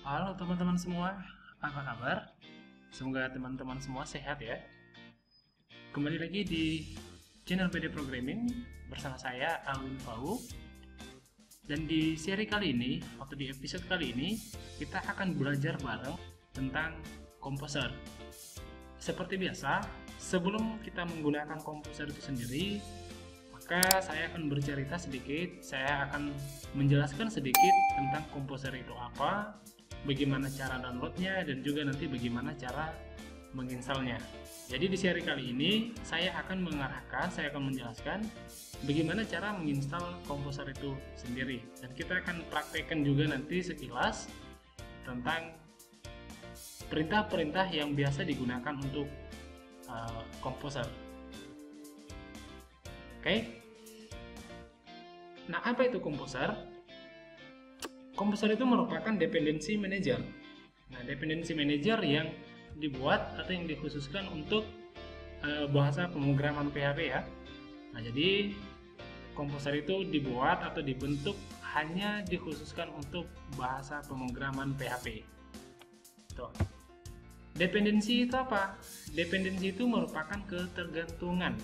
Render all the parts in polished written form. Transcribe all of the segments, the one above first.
Halo teman-teman semua, apa kabar? Semoga teman-teman semua sehat ya. Kembali lagi di channel PD Programming bersama saya Alwin Fau. Dan di seri kali ini, atau di episode kali ini, kita akan belajar bareng tentang komposer. Seperti biasa, sebelum kita menggunakan komposer itu sendiri, maka saya akan bercerita sedikit, saya akan menjelaskan sedikit tentang komposer itu apa, bagaimana cara downloadnya, dan juga nanti bagaimana cara menginstalnya. Jadi di seri kali ini saya akan menjelaskan bagaimana cara menginstal komposer itu sendiri, dan kita akan praktekkan juga nanti sekilas tentang perintah-perintah yang biasa digunakan untuk komposer. Oke. Nah, apa itu komposer? Komposer itu merupakan dependency manager. Nah, dependency manager yang dibuat atau yang dikhususkan untuk bahasa pemrograman PHP ya. Nah, jadi komposer itu dibuat atau dibentuk hanya dikhususkan untuk bahasa pemrograman PHP. Tuh. Dependensi itu apa? Dependensi itu merupakan ketergantungan.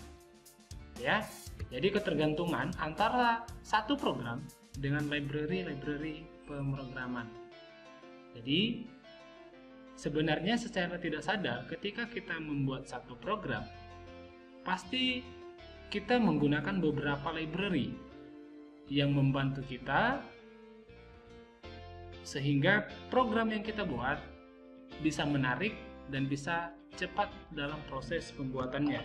Ya. Jadi ketergantungan antara satu program dengan library pemrograman. Jadi sebenarnya secara tidak sadar ketika kita membuat satu program, pasti kita menggunakan beberapa library yang membantu kita sehingga program yang kita buat bisa menarik dan bisa cepat dalam proses pembuatannya.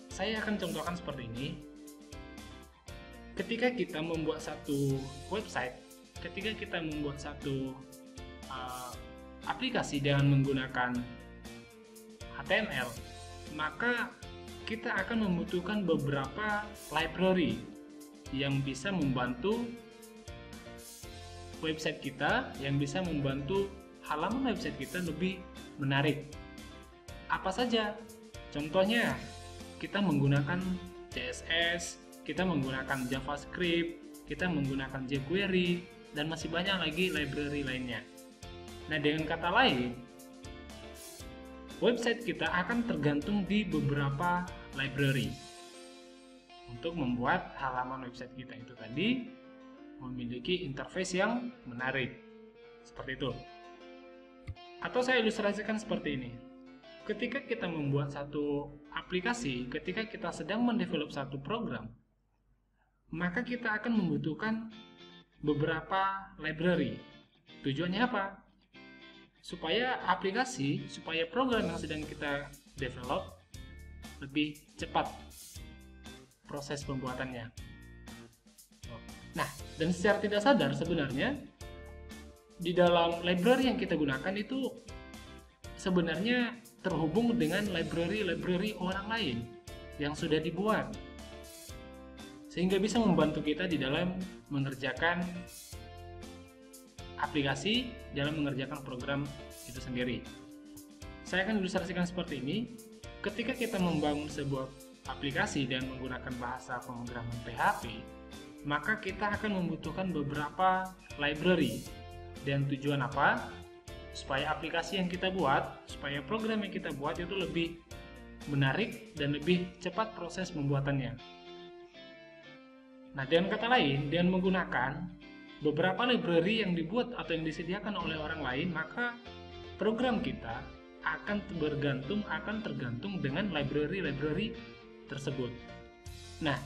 Saya akan contohkan seperti ini. Ketika kita membuat satu website, ketika kita membuat satu aplikasi dengan menggunakan HTML, maka kita akan membutuhkan beberapa library yang bisa membantu website kita, yang bisa membantu halaman website kita lebih menarik. Apa saja? Contohnya, kita menggunakan CSS, kita menggunakan JavaScript, kita menggunakan jQuery, dan masih banyak lagi library lainnya. Nah, dengan kata lain, website kita akan tergantung di beberapa library untuk membuat halaman website kita itu tadi memiliki interface yang menarik. Seperti itu. Atau saya ilustrasikan seperti ini. Ketika kita membuat satu aplikasi, ketika kita sedang mendevelop satu program, maka kita akan membutuhkan beberapa library. Tujuannya apa? Supaya program yang sedang kita develop lebih cepat proses pembuatannya. Nah, dan secara tidak sadar sebenarnya di dalam library yang kita gunakan itu sebenarnya terhubung dengan library orang lain yang sudah dibuat, sehingga bisa membantu kita di dalam mengerjakan aplikasi, dalam mengerjakan program itu sendiri. Saya akan ilustrasikan seperti ini. Ketika kita membangun sebuah aplikasi dan menggunakan bahasa pemrograman PHP, maka kita akan membutuhkan beberapa library. Dan tujuan apa? Supaya aplikasi yang kita buat, supaya program yang kita buat itu lebih menarik dan lebih cepat proses pembuatannya. Nah, dengan kata lain, dengan menggunakan beberapa library yang dibuat atau yang disediakan oleh orang lain, maka program kita akan tergantung dengan library tersebut. Nah,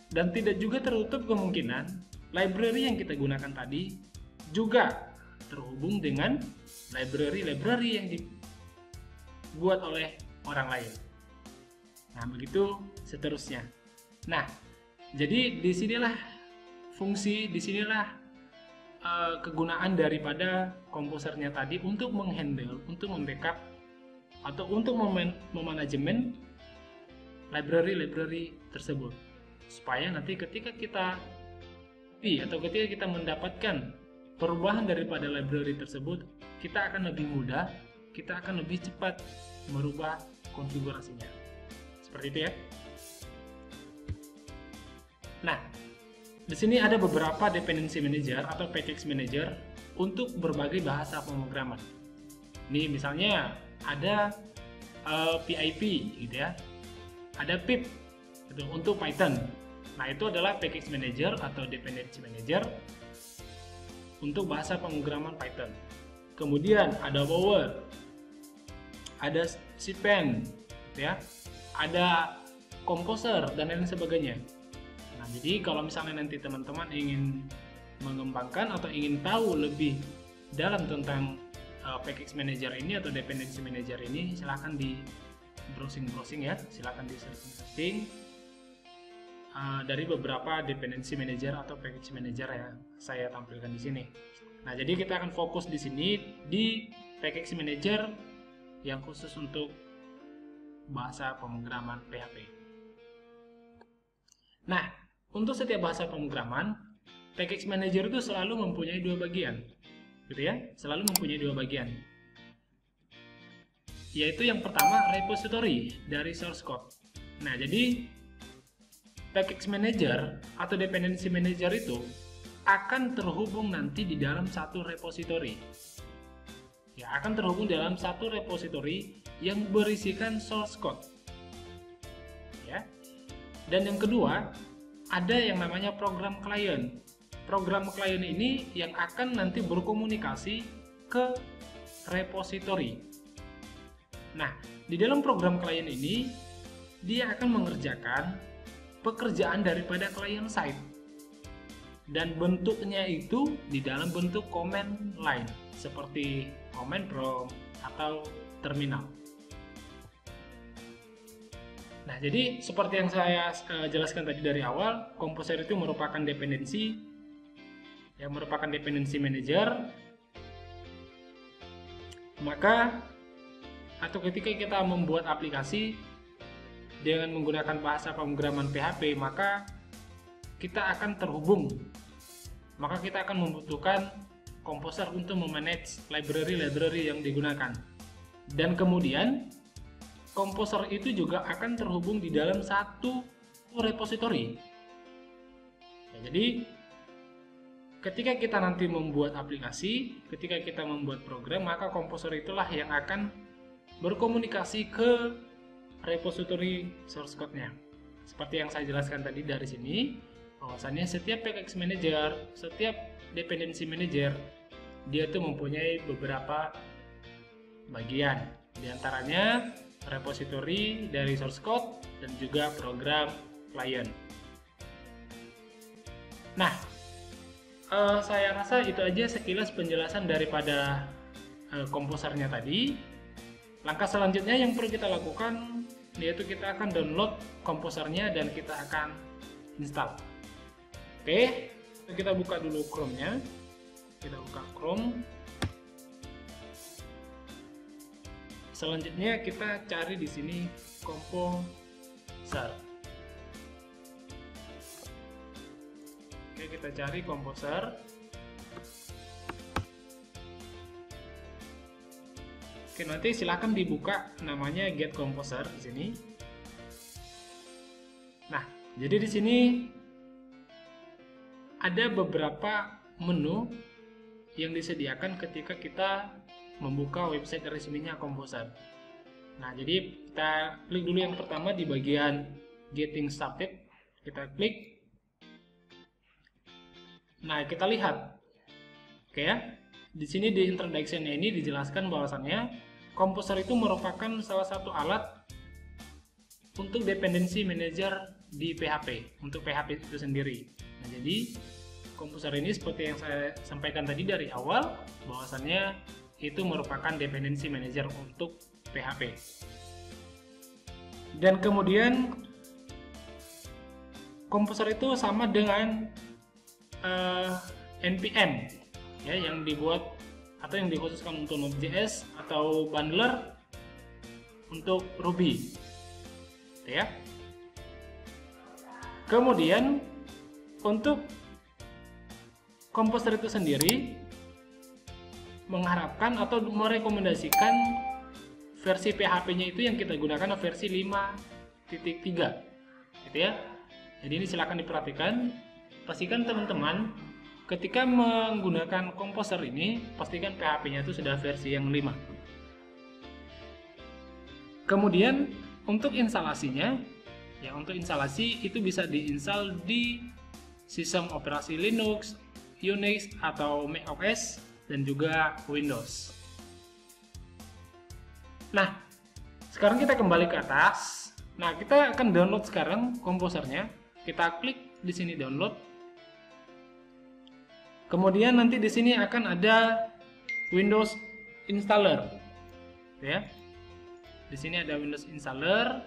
dan tidak juga tertutup kemungkinan library yang kita gunakan tadi juga terhubung dengan library yang dibuat oleh orang lain. Nah, begitu seterusnya. Nah, jadi disinilah kegunaan daripada komposernya tadi untuk menghandle, untuk membackup, atau untuk memanajemen library tersebut. Supaya nanti ketika kita mendapatkan perubahan daripada library tersebut, kita akan lebih mudah, kita akan lebih cepat merubah konfigurasinya. Seperti itu ya. Nah, di sini ada beberapa dependency manager atau package manager untuk berbagai bahasa pemrograman. Ini misalnya ada PIP gitu ya, ada pip gitu, untuk Python. Nah, itu adalah package manager atau dependency manager untuk bahasa pemrograman Python. Kemudian ada Bower, ada Cpan gitu ya, ada Composer dan lain sebagainya. Nah, jadi kalau misalnya nanti teman-teman ingin mengembangkan atau ingin tahu lebih dalam tentang package manager ini atau dependency manager ini, silahkan di browsing ya, silahkan di searching dari beberapa dependency manager atau package manager yang saya tampilkan di sini. Nah, jadi kita akan fokus di sini di package manager yang khusus untuk bahasa pemrograman PHP. Nah, untuk setiap bahasa pemrograman, package manager itu selalu mempunyai dua bagian, gitu ya, selalu mempunyai dua bagian. Yaitu yang pertama repository dari source code. Nah, jadi package manager atau dependency manager itu akan terhubung nanti di dalam satu repository. Ya, akan terhubung dalam satu repository yang berisikan source code. Ya. Dan yang kedua, ada yang namanya program client. Program client ini yang akan nanti berkomunikasi ke repository. Nah, di dalam program client ini dia akan mengerjakan pekerjaan daripada client side. Dan bentuknya itu di dalam bentuk command line seperti command prompt atau terminal. Nah, jadi seperti yang saya jelaskan tadi dari awal, Composer itu merupakan dependensi yang merupakan dependency manager. Maka atau ketika kita membuat aplikasi dengan menggunakan bahasa pemrograman PHP, maka kita akan terhubung. Maka kita akan membutuhkan Composer untuk memanage library yang digunakan. Dan kemudian Composer itu juga akan terhubung di dalam satu repository. Ya, jadi ketika kita nanti membuat aplikasi, ketika kita membuat program, maka Composer itulah yang akan berkomunikasi ke repository source code-nya. Seperti yang saya jelaskan tadi dari sini, bahwasannya setiap package manager, setiap dependency manager, dia tuh mempunyai beberapa bagian. Di antaranya repository dari source code dan juga program client. Nah, saya rasa itu aja sekilas penjelasan daripada komposernya tadi. Langkah selanjutnya yang perlu kita lakukan yaitu kita akan download komposernya dan kita akan install. Oke, kita buka dulu Chrome-nya. Kita buka Chrome. Selanjutnya kita cari di sini Composer. Oke, kita cari Composer. Oke, nanti silahkan dibuka namanya Get Composer di sini. Nah, jadi di sini ada beberapa menu yang disediakan ketika kita membuka website resminya Composer. Nah, jadi kita klik dulu yang pertama di bagian Getting Started. Kita klik. Nah, kita lihat. Oke ya. Di sini di introduction-nya ini dijelaskan bahwasannya Composer itu merupakan salah satu alat untuk dependency manager di PHP, untuk PHP itu sendiri. Nah, jadi Composer ini seperti yang saya sampaikan tadi dari awal, bahwasannya itu merupakan dependency manager untuk PHP. Dan kemudian Composer itu sama dengan NPM ya, yang dibuat atau yang dikhususkan untuk Node.js atau bundler untuk Ruby. Ya. Kemudian untuk Composer itu sendiri mengharapkan atau merekomendasikan versi PHP-nya itu yang kita gunakan versi 5.3 gitu ya. Jadi ini silakan diperhatikan pastikan teman-teman ketika menggunakan Composer ini, pastikan PHP-nya itu sudah versi yang 5. Kemudian untuk instalasinya, ya untuk instalasi itu bisa diinstal di sistem operasi Linux, Unix atau macOS dan juga Windows. Nah, sekarang kita kembali ke atas. Nah, kita akan download sekarang Composernya. Kita klik di sini download. Kemudian nanti di sini akan ada Windows installer. Ya. Di sini ada Windows installer.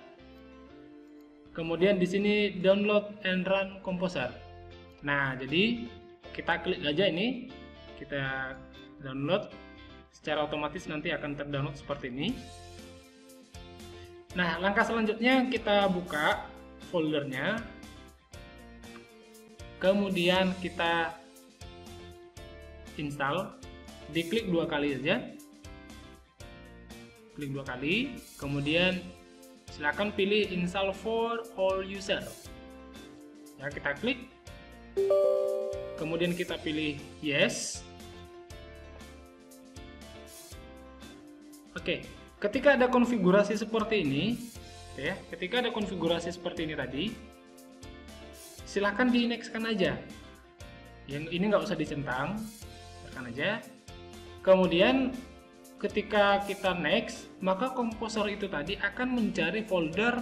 Kemudian di sini download and run Composer. Nah, jadi kita klik aja ini, kita download. Secara otomatis nanti akan terdownload seperti ini. Nah, langkah selanjutnya kita buka foldernya. Kemudian kita install. Diklik 2 kali saja. Klik 2 kali, kemudian silakan pilih install for all user. Ya, kita klik. Kemudian kita pilih yes. Oke, ketika ada konfigurasi seperti ini, ya, ketika ada konfigurasi seperti ini tadi, silakan di next-kan aja. Yang ini nggak usah dicentang, tekan aja. Kemudian ketika kita next, maka Composer itu tadi akan mencari folder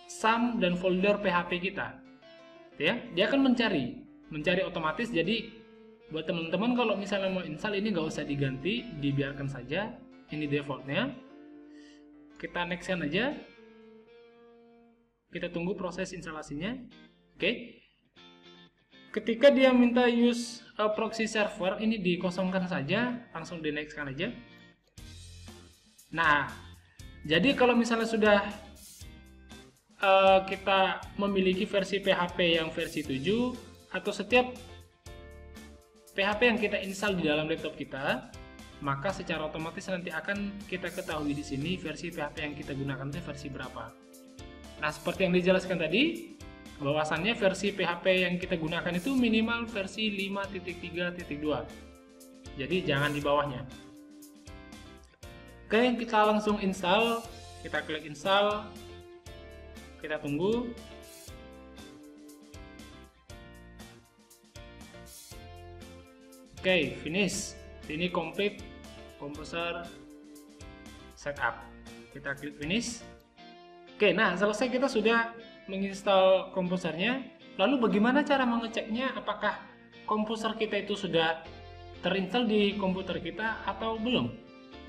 SAM dan folder PHP kita. Ya, dia akan mencari otomatis. Jadi buat teman-teman kalau misalnya mau install ini nggak usah diganti, dibiarkan saja. Ini defaultnya. Kita next-kan aja. Kita tunggu proses instalasinya. Oke. Ketika dia minta use proxy server, ini dikosongkan saja, langsung di next-kan aja. Nah, jadi kalau misalnya sudah kita memiliki versi PHP yang versi 7 atau setiap PHP yang kita install di dalam laptop kita, maka secara otomatis nanti akan kita ketahui di sini versi PHP yang kita gunakan itu versi berapa. Nah, seperti yang dijelaskan tadi, bahwasannya versi PHP yang kita gunakan itu minimal versi 5.3.2. Jadi jangan di bawahnya. Oke, kita langsung install. Kita klik install. Kita tunggu. Oke, finish. Ini complete Composer setup. Kita klik finish. Oke, nah selesai, kita sudah menginstal Composernya. Lalu bagaimana cara mengeceknya apakah Composer kita itu sudah terinstall di komputer kita atau belum?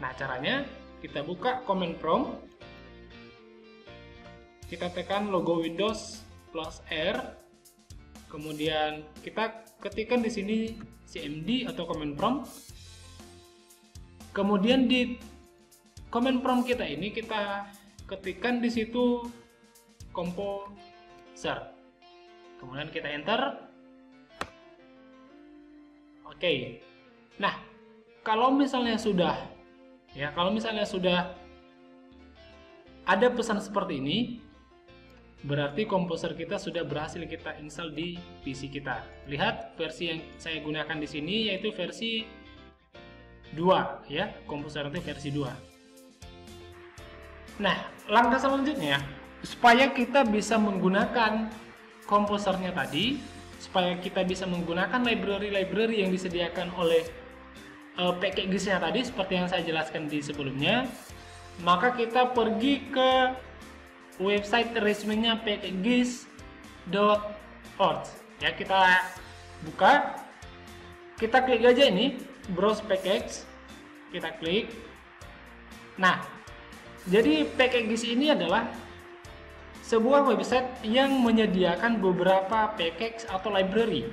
Nah, caranya kita buka command prompt. Kita tekan logo Windows plus R. Kemudian kita ketikkan di sini cmd atau command prompt. Kemudian di command prompt kita ini kita ketikkan di situ Composer. Kemudian kita enter. Oke. Nah, kalau misalnya sudah ada pesan seperti ini, berarti Composer kita sudah berhasil kita install di PC kita. Lihat versi yang saya gunakan di sini yaitu versi 2, ya. Composer itu versi 2. Nah, langkah selanjutnya supaya kita bisa menggunakan Composernya tadi, supaya kita bisa menggunakan library-library yang disediakan oleh PKGIS-nya tadi seperti yang saya jelaskan di sebelumnya, maka kita pergi ke website resminya pkgis.org. Ya, kita buka, kita klik aja ini browse package, kita klik. Nah, jadi PKGIS ini adalah sebuah website yang menyediakan beberapa package atau library.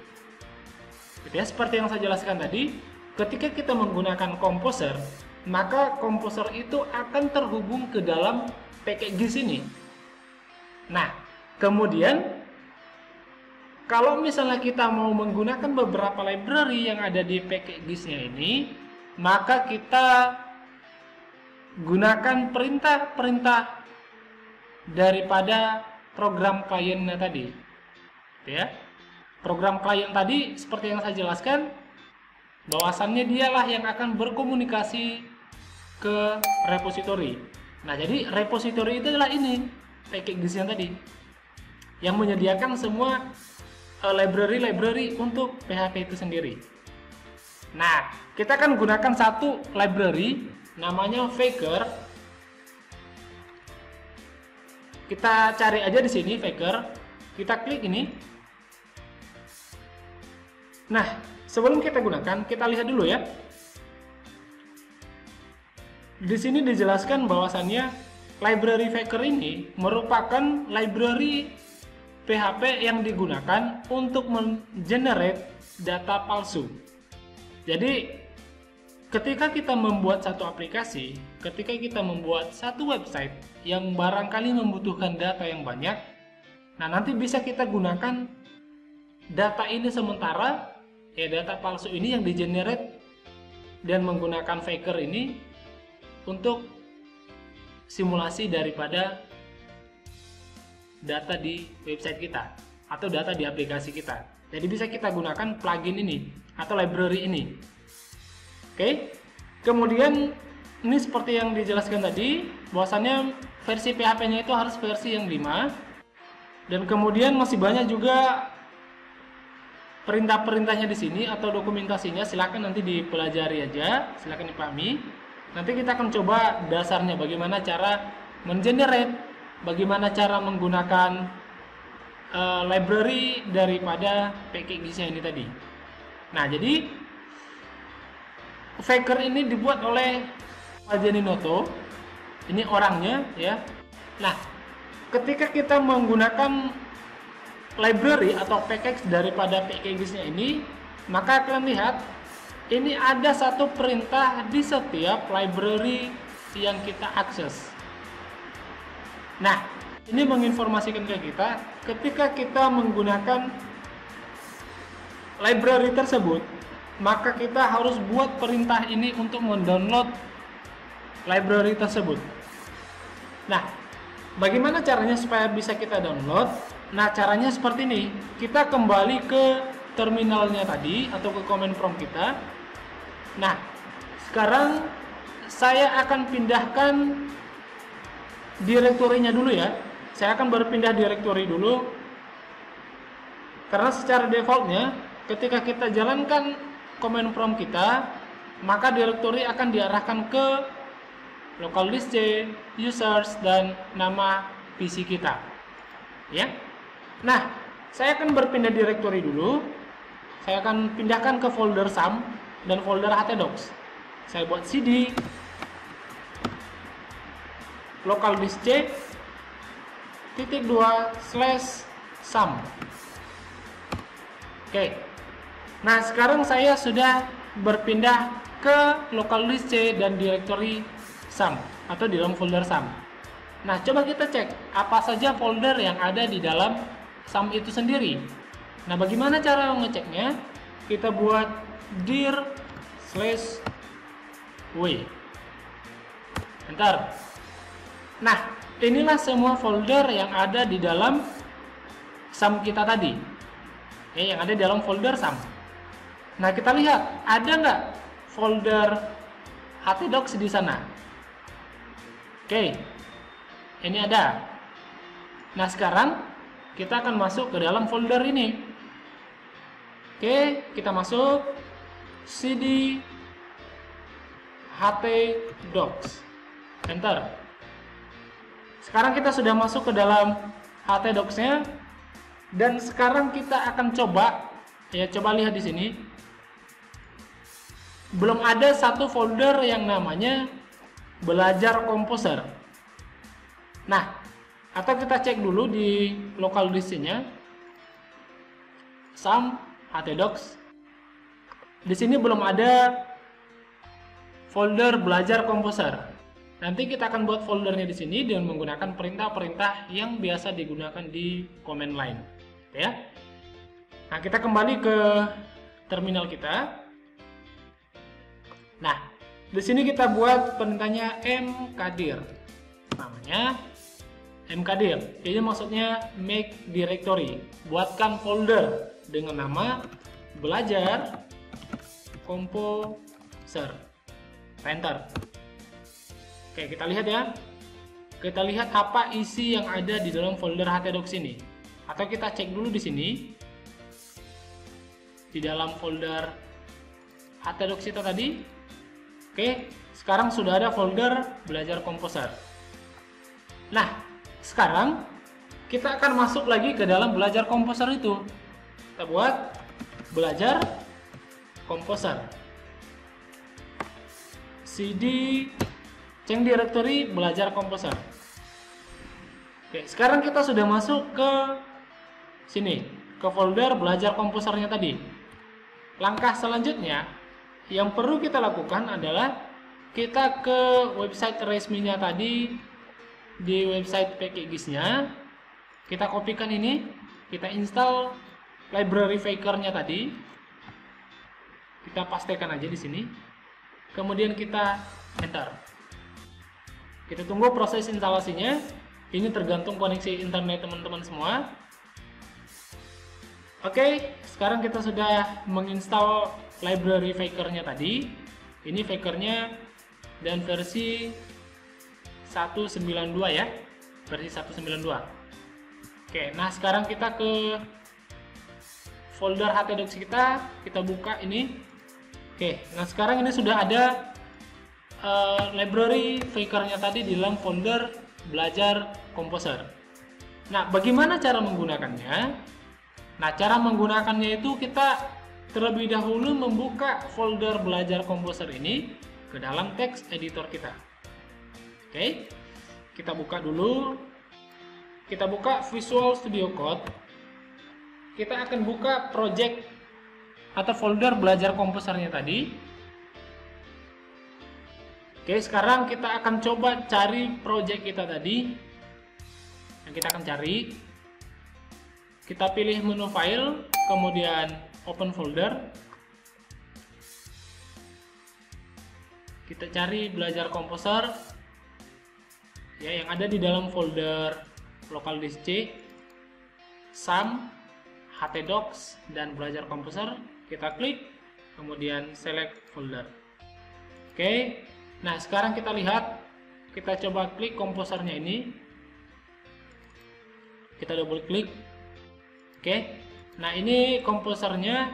Gitu ya, seperti yang saya jelaskan tadi, ketika kita menggunakan Composer, maka Composer itu akan terhubung ke dalam PKGIS ini. Nah, kemudian kalau misalnya kita mau menggunakan beberapa library yang ada di PKGIS-nya ini, maka kita gunakan perintah-perintah daripada program kliennya tadi, ya. program klien tadi seperti yang saya jelaskan, bahwasannya dialah yang akan berkomunikasi ke repository. Nah, jadi repository itu adalah ini, package yang tadi, yang menyediakan semua library untuk PHP itu sendiri. Nah, kita akan gunakan satu library namanya Faker. Kita cari aja di sini Faker. Kita klik ini. Nah, sebelum kita gunakan, kita lihat dulu ya. Di sini dijelaskan bahwasannya library Faker ini merupakan library PHP yang digunakan untuk mengenerate data palsu. Jadi, ketika kita membuat satu aplikasi, ketika kita membuat satu website yang barangkali membutuhkan data yang banyak, nah nanti bisa kita gunakan data ini sementara, ya data palsu ini yang di-generate dan menggunakan Faker ini untuk simulasi daripada data di website kita atau data di aplikasi kita. Jadi bisa kita gunakan plugin ini atau library ini. Oke. Kemudian ini seperti yang dijelaskan tadi, bahwasannya versi PHP-nya itu harus versi yang 5. Dan kemudian masih banyak juga perintah-perintahnya di sini atau dokumentasinya, silakan nanti dipelajari aja, silakan dipahami. Nanti kita akan coba dasarnya bagaimana cara mengenerate, bagaimana cara menggunakan library daripada package ini tadi. Nah, jadi Faker ini dibuat oleh Pak Janinoto. Ini orangnya ya. Nah, ketika kita menggunakan library atau package daripada package-nya ini, maka kalian lihat ini ada satu perintah di setiap library yang kita akses. Nah, ini menginformasikan ke kita ketika kita menggunakan library tersebut, maka kita harus buat perintah ini untuk mendownload library tersebut. Nah, bagaimana caranya supaya bisa kita download? Nah, caranya seperti ini. Kita kembali ke terminalnya tadi atau ke command prompt kita. Nah, sekarang saya akan pindahkan direktorinya dulu ya. Saya akan berpindah direktori dulu. Karena secara defaultnya ketika kita jalankan command prompt kita, maka direktori akan diarahkan ke local disk C, users, dan nama PC kita. Ya. Nah, saya akan berpindah direktori dulu. Saya akan pindahkan ke folder SAM dan folder htdocs. Saya buat cd local disk C /sum. Oke. Nah, sekarang saya sudah berpindah ke local disk C dan direktori SAM atau di dalam folder SAM. Nah, coba kita cek apa saja folder yang ada di dalam SAM itu sendiri. Nah, bagaimana cara ngeceknya? Kita buat dir/w. Enter. Nah, inilah semua folder yang ada di dalam SAM kita tadi. Yang ada di dalam folder SAM. Nah, kita lihat ada nggak folder htdocs di sana? Oke, ini ada. Nah, sekarang kita akan masuk ke dalam folder ini. Oke, kita masuk cd htdocs. Enter. Sekarang kita sudah masuk ke dalam htdocs-nya dan sekarang kita akan coba lihat di sini. Belum ada satu folder yang namanya belajar komposer. Nah, atau kita cek dulu di local disk-nya SAM htdocs. Di sini belum ada folder belajar komposer. Nanti kita akan buat foldernya di sini dengan menggunakan perintah-perintah yang biasa digunakan di command line, ya. Nah, kita kembali ke terminal kita. Nah, di sini kita buat perintahnya mkdir. Namanya mkdir. Ini maksudnya make directory, buatkan folder dengan nama belajar komposer. Enter. Oke, kita lihat ya. Kita lihat apa isi yang ada di dalam folder htdocs ini. Atau kita cek dulu di sini. Di dalam folder htdocs kita tadi. Oke, sekarang sudah ada folder belajar komposer. Nah, sekarang kita akan masuk lagi ke dalam belajar komposer itu. Kita buat belajar komposer. cd change directory belajar komposer. Oke, sekarang kita sudah masuk ke sini, ke folder belajar komposernya tadi. Langkah selanjutnya yang perlu kita lakukan adalah kita ke website resminya tadi, di website pkgis-nya. Kita kopikan ini, kita install library faker-nya tadi. Kita pastekan aja di sini. Kemudian kita enter. Kita tunggu proses instalasinya. Ini tergantung koneksi internet teman-teman semua. Oke, sekarang kita sudah menginstal library faker-nya tadi. Ini faker-nya dan versi 192 ya. Versi 192. Oke, nah sekarang kita ke folder htdocs kita buka ini. Oke, nah sekarang ini sudah ada library faker-nya tadi di dalam folder belajar komposer. Nah, bagaimana cara menggunakannya? Nah, cara menggunakannya itu kita terlebih dahulu membuka folder belajar komposer ini ke dalam text editor kita. Oke, kita buka dulu. Kita buka Visual Studio Code. Kita akan buka project atau folder belajar komposernya tadi. Oke, sekarang kita akan coba cari project kita tadi. Yang kita akan cari, kita pilih menu file, kemudian open folder. Kita cari belajar komposer ya, yang ada di dalam folder local disk C, SAM, htdocs, dan belajar komposer. Kita klik, kemudian select folder. Oke, nah sekarang kita lihat, kita coba klik komposernya ini. Kita double klik. Oke, nah ini komposernya.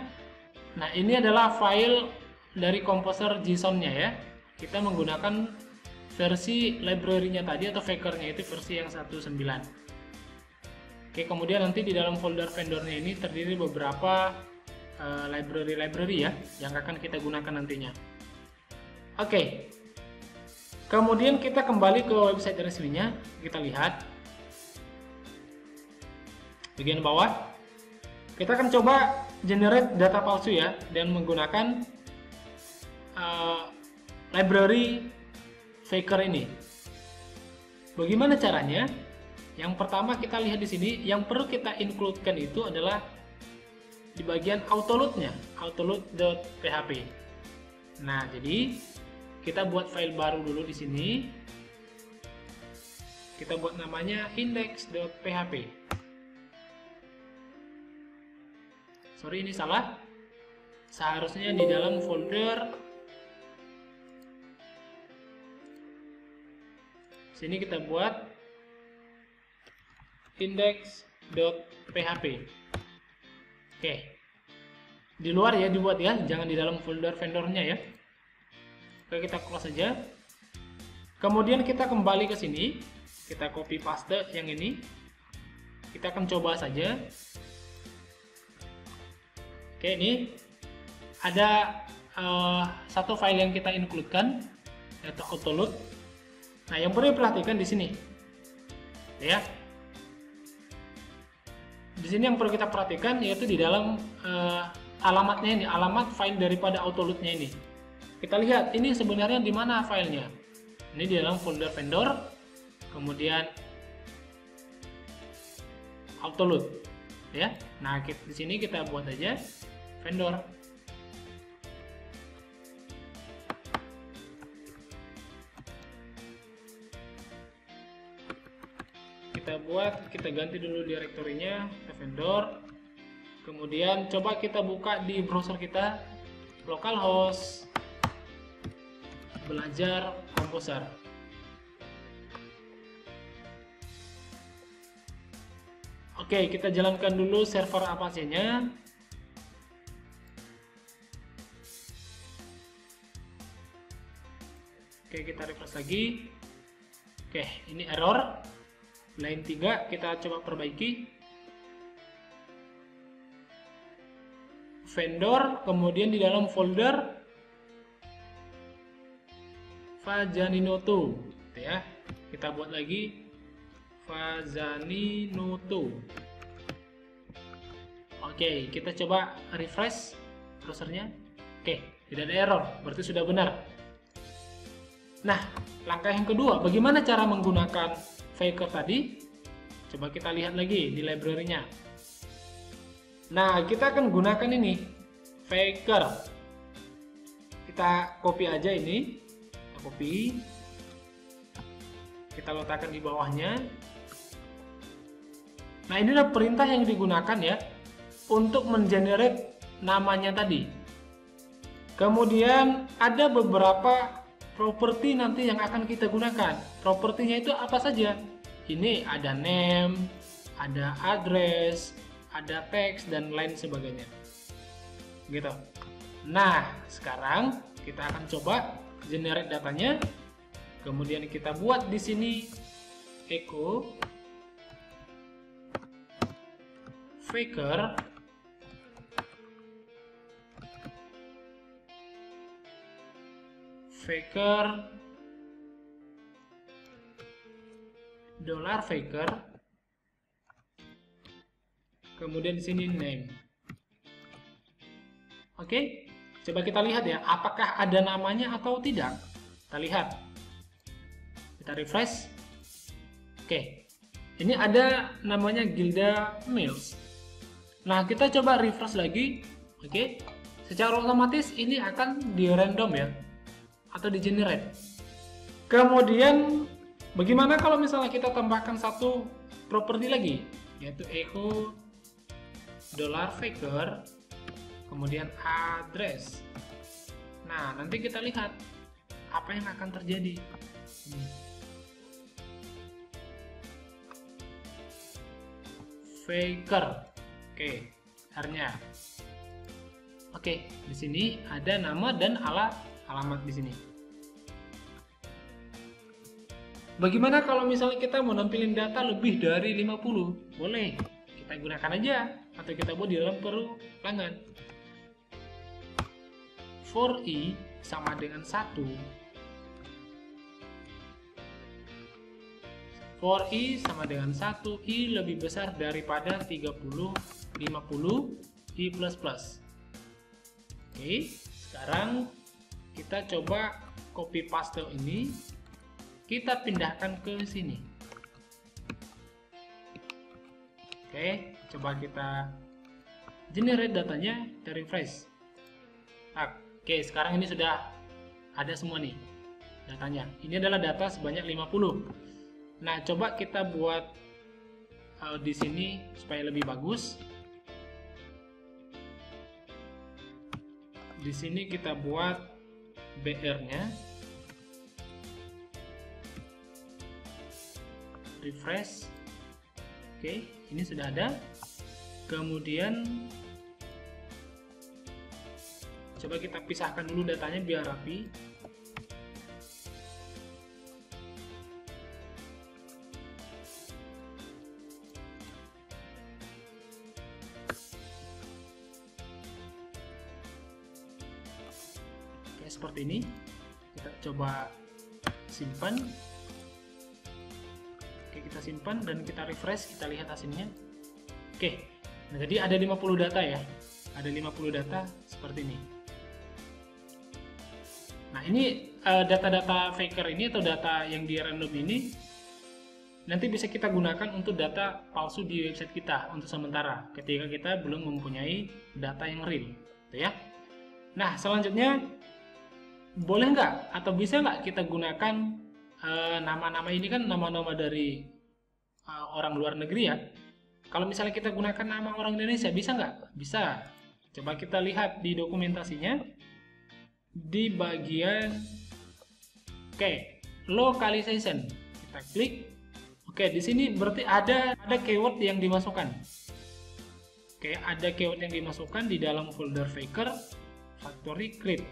Nah ini adalah file dari komposer JSON-nya ya. Kita menggunakan versi library-nya tadi atau faker-nya itu versi yang 19. Oke, kemudian nanti di dalam folder vendornya ini terdiri beberapa library ya yang akan kita gunakan nantinya. Oke, kemudian kita kembali ke website resminya. Kita lihat bagian bawah. Kita akan coba generate data palsu ya, dan menggunakan library faker ini. Bagaimana caranya? Yang pertama kita lihat di sini, yang perlu kita include-kan itu adalah di bagian autoload-nya, autoload.php. Nah, jadi kita buat file baru dulu di sini. Kita buat namanya index.php. Sorry, ini salah. Seharusnya di dalam folder sini kita buat index.php. Oke, di luar ya dibuat ya, jangan di dalam folder vendornya ya. Oke, kita close saja. Kemudian kita kembali ke sini, kita copy paste yang ini. Kita akan coba saja. Oke, ini ada satu file yang kita include-kan, yaitu autoload. Nah, yang perlu diperhatikan di sini, ya. Di sini yang perlu kita perhatikan yaitu di dalam alamatnya ini, alamat file daripada autoload-nya ini. Kita lihat ini sebenarnya di mana filenya. Ini di dalam folder vendor, kemudian autoload, ya. Nah, di sini kita buat aja vendor. Kita ganti dulu direktorinya ke vendor, Kemudian coba kita buka di browser kita, localhost, belajar komposer. Oke, kita jalankan dulu server Apache-nya. Oke, kita refresh lagi. Oke, ini error. Line 3 kita coba perbaiki. Vendor, kemudian di dalam folder Fazaninoto, ya. Kita buat lagi Fazaninoto. Oke, kita coba refresh browsernya. Oke, tidak ada error, berarti sudah benar. Nah, langkah yang kedua, bagaimana cara menggunakan Faker tadi? Coba kita lihat lagi di library-nya. Nah, kita akan gunakan ini, Faker. Kita copy aja ini, kita copy. Kita letakkan di bawahnya. Nah, ini adalah perintah yang digunakan ya untuk mengenerate namanya tadi. Kemudian ada beberapa properti nanti yang akan kita gunakan. Propertinya itu apa saja? Ini ada name, ada address, ada text, dan lain sebagainya. Gitu. Nah, sekarang kita akan coba generate datanya. Kemudian kita buat di sini echo Faker $faker, kemudian di sini name. Oke, coba kita lihat ya, apakah ada namanya atau tidak. Kita lihat, kita refresh. Oke, ini ada namanya Gilda Mills. Nah, kita coba refresh lagi. Oke, secara otomatis ini akan di random ya, atau di generate. Kemudian bagaimana kalau misalnya kita tambahkan satu properti lagi, yaitu echo $faker, kemudian address. Nah, nanti kita lihat apa yang akan terjadi. Faker. Oke, benarnya. Oke, di sini ada nama dan alamat di sini. Bagaimana kalau misalnya kita mau nampilin data lebih dari 50? Boleh, kita gunakan aja atau kita buat di dalam pelanggan. For i sama dengan 1. For i sama dengan 1, i lebih besar daripada 30, 50, i plus plus. Oke, sekarang kita coba copy paste ini, kita pindahkan ke sini. Oke, coba kita generate datanya, kita refresh. Oke, sekarang ini sudah ada semua nih datanya. Ini adalah data sebanyak 50. Nah, coba kita buat di sini supaya lebih bagus. Di sini kita buat BR-nya. Refresh. Oke, ini sudah ada. Kemudian coba kita pisahkan dulu datanya biar rapi. Oke, seperti ini. Kita coba simpan. Kita simpan dan kita refresh, kita lihat hasilnya. Oke, nah jadi ada 50 data ya, ada 50 data seperti ini. Nah, ini data-data faker ini atau data yang di random ini nanti bisa kita gunakan untuk data palsu di website kita untuk sementara ketika kita belum mempunyai data yang real, gitu ya. Nah, selanjutnya boleh nggak atau bisa nggak kita gunakan nama-nama ini, kan nama-nama dari orang luar negeri ya. Kalau misalnya kita gunakan nama orang Indonesia, bisa nggak? Bisa. Coba kita lihat di dokumentasinya. Di bagian localization. Kita klik. Di sini berarti ada keyword yang dimasukkan. Ada keyword yang dimasukkan di dalam folder Faker Factory Create.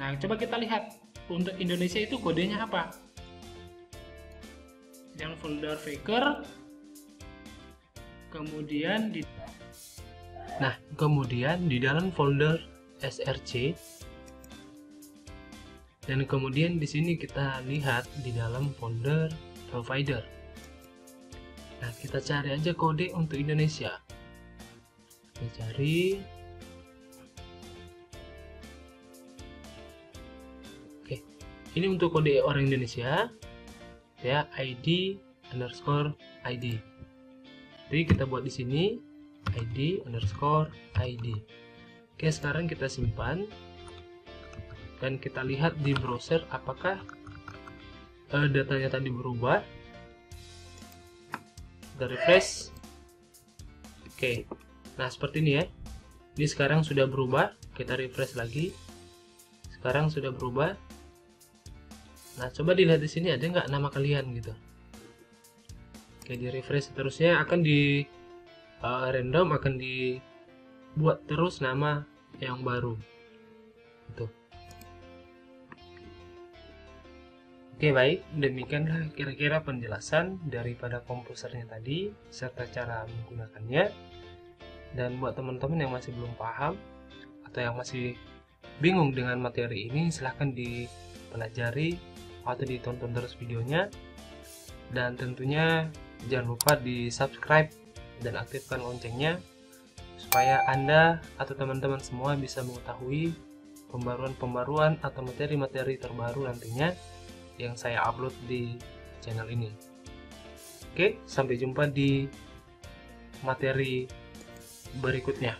Nah, coba kita lihat untuk Indonesia itu kodenya apa. Yang folder Faker, kemudian di dalam folder src, dan kemudian di sini kita lihat di dalam folder provider. Nah, kita cari aja kode untuk Indonesia. Kita cari. Ini untuk kode orang Indonesia, ya, ID_ID. Jadi kita buat di sini ID_ID. Sekarang kita simpan dan kita lihat di browser apakah datanya tadi berubah. Kita refresh. Nah, seperti ini ya. Ini sekarang sudah berubah. Kita refresh lagi. Sekarang sudah berubah. Nah, coba dilihat di sini ada nggak nama kalian gitu. Di refresh seterusnya akan di random, akan dibuat terus nama yang baru. Gitu. Baik, demikianlah kira-kira penjelasan daripada komposernya tadi serta cara menggunakannya. Dan buat teman-teman yang masih belum paham atau yang masih bingung dengan materi ini, silahkan dipelajari atau ditonton terus videonya. Dan tentunya jangan lupa di subscribe dan aktifkan loncengnya supaya Anda atau teman-teman semua bisa mengetahui pembaruan-pembaruan atau materi-materi terbaru nantinya yang saya upload di channel ini. Sampai jumpa di materi berikutnya.